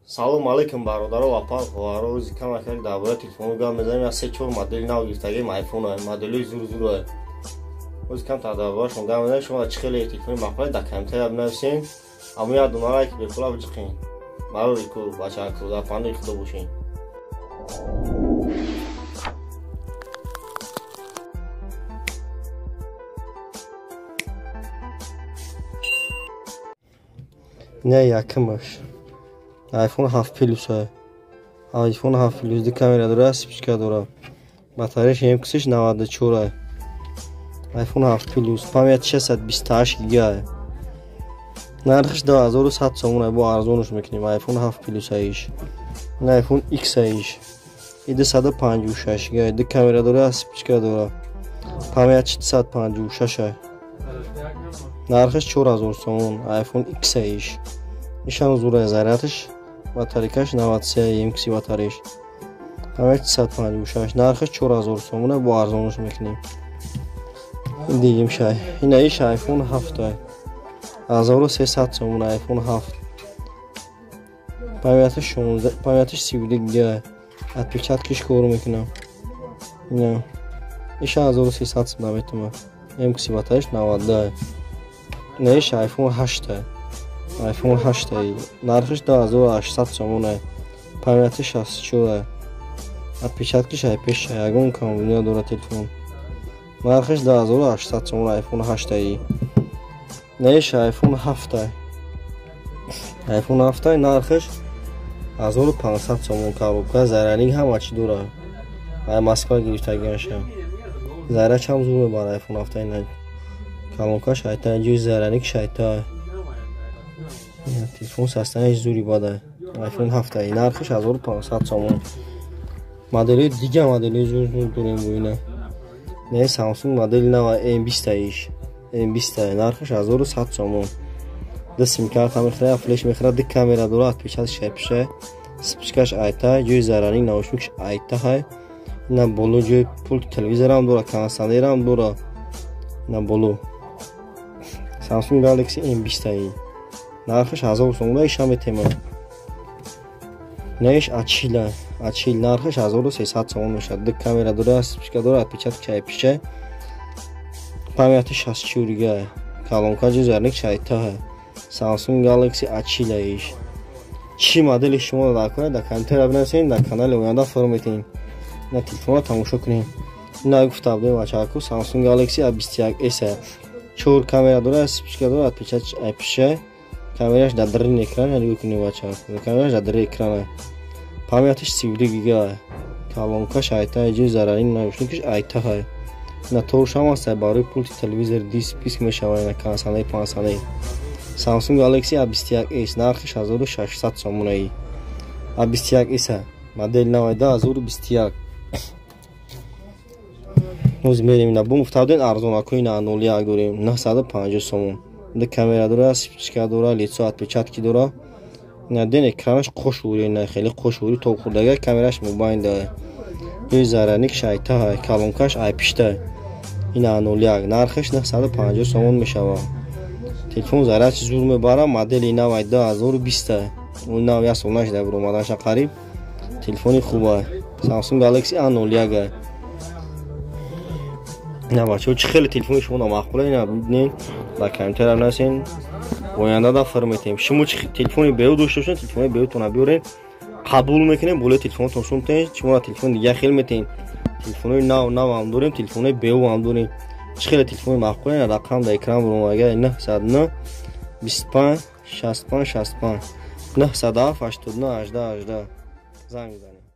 Салом алейкум бародаро ва пахоаро рӯзи камакак дар бораи телефони гап мезанем. Аз 3-4 модели нав гирифтагием айфонаи моделиҳои зур-зурое. рӯзи камтар дар борашон гап мезанем. Шумо чӣ хеле телефони мақбуле дар комментария бинависен. Аммо як дунарае ки бепула биҷиқин. Барори ку бачаку дар панои худо бошен. Не якмаш. iPhone 7 Plus है। iPhone 7 Plus दी камера дора, спичка дора. Батареяш емкисиш 94 है। iPhone 7 Plus память 628 гига है। нархиш 2100 сомон है, бо арзонаш мекунем. iPhone 7 Plus аиш. iPhone X аиш. иде 156 гига, ди камера дора, спичка дора. память 456 है। нархиш 4000 сомон. iPhone X аиш. нишон зура зарядиш. батарейкаш 93 емкиси батареяш. память 456. нархиш 4000 сомон, бо арзонаш мекунем. Дигим шай. Ина иш iPhone 7 है। 1300 сомон iPhone 7. памятиш 16, памятиш 32 гига. отпечаткиш кор мекунам. Ина иш 1300 сомон метума. емкиси батареяш 92. ина иш iPhone 8 है। iPhone 8 है। нархиш 2800 сомон है। памятиш 64 है। отпечаткиш IP6 है। ягон камера дора телефон. нархиш 2800 сомон iPhone 8 है. неш iPhone 7 है। iPhone 7 है нархиш 1500 сомон. коробка зарядник ҳам ачи дора. ай Москва гирифтагиашам. заряд ҳам зур мебара iPhone 7 है. колонка шайта, ҷӯи зарядник шайта. телефон састанаш зури бада. iPhone 7 है. нархиш 1500 сомон. модели дига модели зур дорем бо ина. не Samsung модели нава M20 аиш. M20 है. нархиш 1100 сомон. ди сим карта мехра, флеш мехра, ди камера дора, отпечаткиш IP6, спичкаш айта, ҷӯи зарядник наушникиш айта है. ина боло ҷӯи пулти телевизорам дора, кондитсионерам дора. ина боло. Samsung Galaxy M20 है. нархиш 1000 сомон ишам метема. неш ачила. ачил нархиш 1300 сомон мешад. ди камера дора, спичка дора, отпечаткиш IP6. памятиш 64 гига है. колонка ҷӯи зарядник шайта है. Samsung Galaxy ачил аиш. чӣ модели шумо дар кунед дар комментария бинависен. дар канали оянда форум метавонед ина телефонро тамошо кунед. ина гуфта будем бачаку Samsung Galaxy A21s है. 4 камера дора, спичка дора, отпечаткиш IP6. камераш дар дарин экран нигоҳ кунед бачаку. камераш дар дарин экран है. памятиш 32 гига है. колонка шайта, ҷӯи зарядник наушникиш айта है. ина торш ҳам аст барои пулти телевизор диск мешавад. ина кондитсионер пансионер. Samsung Galaxy A21s нархиш 1600 сомон аи. A21s модели навай 2021. ноз мерем ина бум фтавден арзонаку ина 01 дорем 950 сомон. ди камера дора, спичка дора, лицо отпечатки дора. ина ден экранаш қошури, ина хеле қошури тоб хурдага камераш мобайн дора. ҷӯи зарядник шайта ҳай. колонкаш IP6 ина 01. нархиш 950 сомон мешавад. телефон зарядш зур мебара. модели навай 2020 है. он нав як сол нашида биромадаша қариб. телефони хуб है. Samsung Galaxy A01 है. ина бачаҳо чӣ хеле телефони шумо намақбула ина бидинед дар комментария бинависен. оянда дар форум метавонем. шумо чӣ телефони беҳу дошта бошед, телефони беҳутона биёред, қабул мекунем, боле телефонтон сумтед. шумо телефони дига хел метавонед. телефони нав ҳам дорем, телефони беҳу ҳам дорем. чӣ хеле телефони мақбула ина рақам дар экран биромадаga 909 25 65 65 907 89 18 18 занг бизанед.